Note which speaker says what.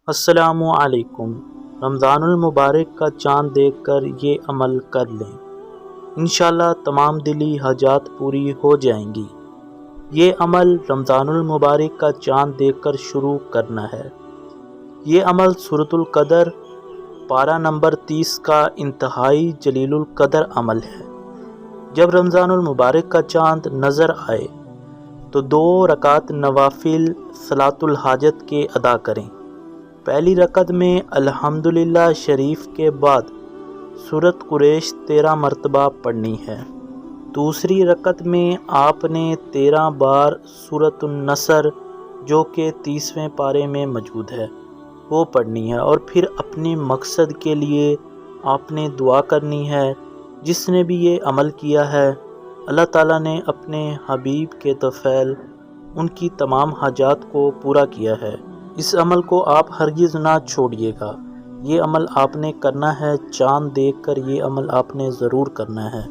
Speaker 1: السلام علیکم۔ رمضان المبارک کا چاند دیکھ کر یہ عمل کر لیں، انشاءاللہ تمام دلی حاجات پوری ہو جائیں گی۔ یہ عمل رمضان المبارک کا چاند دیکھ کر شروع کرنا ہے۔ یہ عمل سورۃ القدر پارہ نمبر 30 کا انتہائی جلیل القدر عمل ہے۔ جب رمضان المبارک کا چاند نظر آئے تو 2 رکعت نوافل صلاۃ الحاجت کے ادا کریں۔ پہلی رکعت میں الحمدللہ شریف کے بعد سورۃ قریش 13 مرتبہ پڑھنی ہے۔ دوسری رکعت میں آپ نے 13 بار سورۃ النصر جو کہ 30ویں پارے میں موجود ہے وہ پڑھنی ہے، اور پھر اپنے مقصد کے لیے آپ نے دعا کرنی ہے۔ جس نے بھی یہ عمل کیا ہے اللہ تعالیٰ نے اپنے حبیب کے طفیل ان کی تمام حاجات کو پورا کیا ہے۔ اس عمل کو آپ ہرگز نہ چھوڑیے گا۔ یہ عمل آپ نے کرنا ہے، چاند دیکھ کر یہ عمل آپ نے ضرور کرنا ہے۔